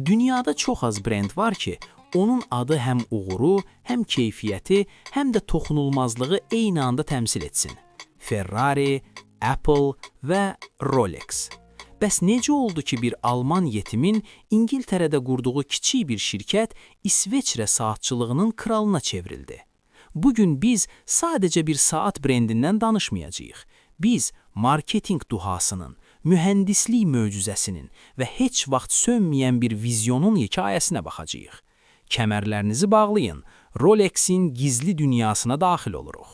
Dünyada çox az brend var ki, onun adı həm uğuru, həm keyfiyyəti, həm də toxunulmazlığı eyni anda təmsil etsin. Ferrari, Apple və Rolex. Bəs necə oldu ki, bir Alman yetimin İngiltərədə qurduğu kiçik bir şirkət İsveçrə saatçılığının kralına çevrildi? Bugün biz sadəcə bir saat brendindən danışmayacağıq. Biz marketinq duhasının, mühəndislik möcüzəsinin və heç vaxt sönməyən bir vizyonun hekayəsinə baxacağıq. Kəmərlərinizi bağlayın, Rolex'in gizli dünyasına daxil oluruq.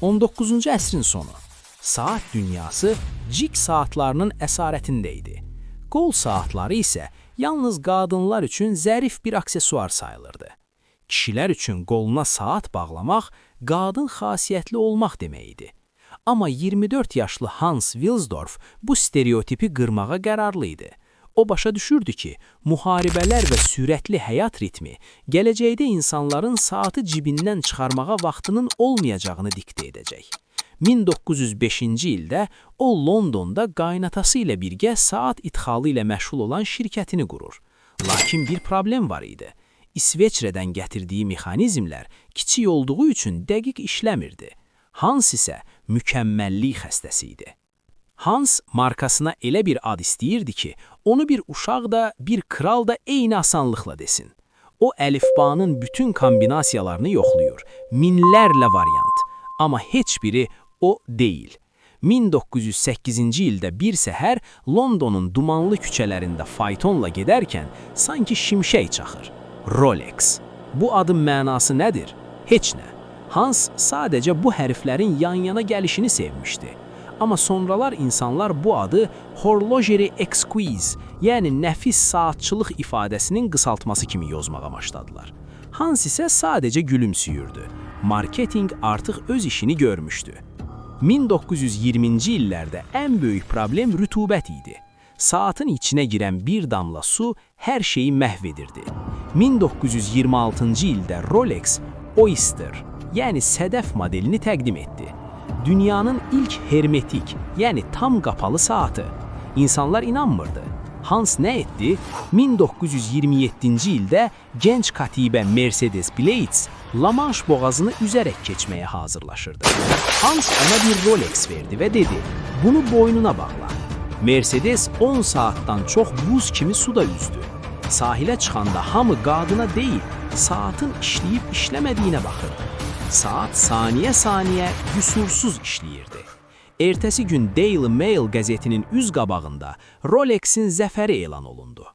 19-cu əsrin sonu. Saat dünyası cik saatlarının əsarətində idi. Qol saatları isə yalnız qadınlar üçün zərif bir aksesuar sayılırdı. Kişilər üçün qoluna saat bağlamaq qadın xasiyyətli olmaq demək idi. Amma 24 yaşlı Hans Wilsdorf bu stereotipi qırmağa qərarlı idi. O başa düşürdü ki, müharibələr və sürətli həyat ritmi gələcəkdə insanların saatı cibindən çıxarmağa vaxtının olmayacağını diktə edəcək. 1905-ci ildə o Londonda qaynatası ilə birgə saat idxalı ilə məşğul olan şirkətini qurur. Lakin bir problem var idi. İsveçrədən gətirdiyi mexanizmlər kiçik olduğu üçün dəqiq işləmirdi. Hans isə mükəmməllik xəstəsi idi. Hans markasına elə bir ad istəyirdi ki, onu bir uşaq da, bir kral da eyni asanlıqla desin. O əlifbanın bütün kombinasiyalarını yoxlayır, minlərlə variant. Amma heç biri o deyil. 1908-ci ildə bir səhər Londonun dumanlı küçələrində faytonla gedərkən sanki şimşək çaxır. Rolex. Bu adın mənası nədir? Heç nə. Hans sadəcə bu hərflərin yan-yana gəlişini sevmişdi. Amma sonralar insanlar bu adı horlogerie exquise, yəni nəfis saatçılıq ifadəsinin qısaltması kimi yozmağa başladılar. Hans isə sadəcə gülümsüyürdü. Marketinq artıq öz işini görmüşdü. 1920-ci illərdə ən böyük problem rütubət idi. Saatın içinə girən bir damla su hər şeyi məhv edirdi. 1926-cı ildə Rolex Oyster, yəni sədəf modelini təqdim etdi. Dünyanın ilk hermetik, yəni tam qapalı saatı. İnsanlar inanmırdı. Hans nə etdi? 1927-ci ildə gənc katibə Mercedes Blades La Manche boğazını üzərək keçməyə hazırlaşırdı. Hans ona bir Rolex verdi və dedi, bunu boynuna bağla. Mercedes 10 saatdan çox buz kimi suda üzdü. Sahilə çıxanda hamı qadına deyil, saatın işləyib işləmədiyinə baxırdı. Saat saniyə-saniyə qüsursuz işləyirdi. Ertəsi gün Daily Mail qəzetinin üz qabağında Rolex'in zəfəri elan olundu.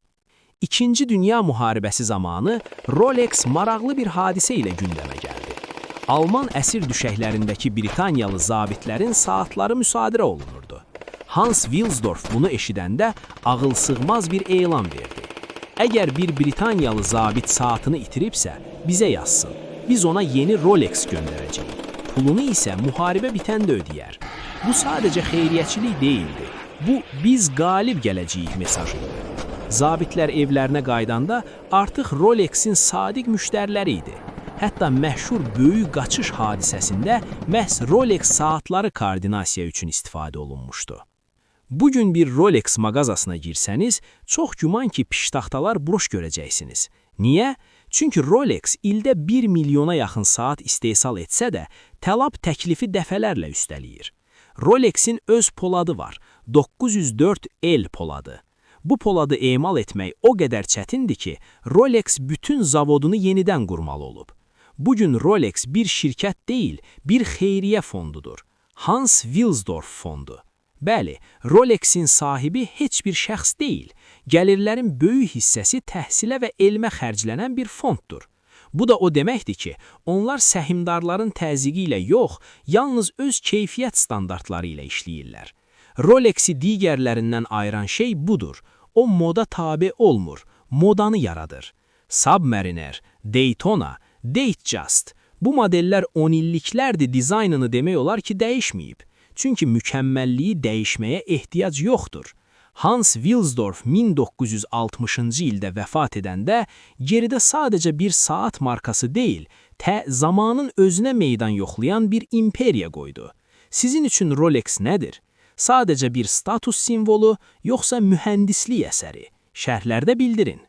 İkinci Dünya müharibəsi zamanı Rolex maraqlı bir hadisə ilə gündəmə gəldi. Alman əsir düşəklərindəki Britaniyalı zabitlərin saatları müsadirə olunurdu. Hans Wilsdorf bunu eşidəndə ağılsığmaz bir elan verdi. Əgər bir Britaniyalı zabit saatını itiribsə, bizə yazsın. Biz ona yeni Rolex göndərəcəyik. Pulunu isə müharibə bitəndə ödəyər. Bu sadəcə xeyriyyəçilik deyildi. Bu, biz qalib gələcəyik mesajı idi. Zabitlər evlərinə qaydanda artıq Rolex'in sadiq müştəriləri idi. Hətta məşhur böyük qaçış hadisəsində məhz Rolex saatları koordinasiya üçün istifadə olunmuşdu. Bugün bir Rolex mağazasına girsəniz, çox güman ki, piştaxtalar broş görəcəksiniz. Niyə? Çünki Rolex ildə 1 milyona yaxın saat istehsal etsə də, tələb təklifi dəfələrlə üstəliyir. Rolex'in öz poladı var, 904L poladı. Bu poladı emal etmək o qədər çətindir ki, Rolex bütün zavodunu yenidən qurmalı olub. Bugün Rolex bir şirkət deyil, bir xeyriyyə fondudur. Hans Wilsdorf fondu. Bəli, Rolex'in sahibi heç bir şəxs deyil. Gəlirlərin böyük hissəsi təhsilə və elmə xərclənən bir fonddur. Bu da o deməkdir ki, onlar səhmdarların təzyiqi ilə yox, yalnız öz keyfiyyət standartları ilə işləyirlər. Rolex'i digərlərindən ayıran şey budur. O moda tabe olmur, modanı yaradır. Submariner, Daytona, Datejust. Bu modellər 10 illiklərdir dizaynını demək olar ki, dəyişməyib. Çünki mükəmməlliyi dəyişməyə ehtiyac yoxdur. Hans Wilsdorf 1960-cı ildə vəfat edəndə geridə sadəcə bir saat markası deyil, zamanın özünə meydan yoxlayan bir imperiya qoydu. Sizin üçün Rolex nədir? Sadəcə bir status simvolu, yoxsa mühəndislik əsəri? Şərhlərdə bildirin.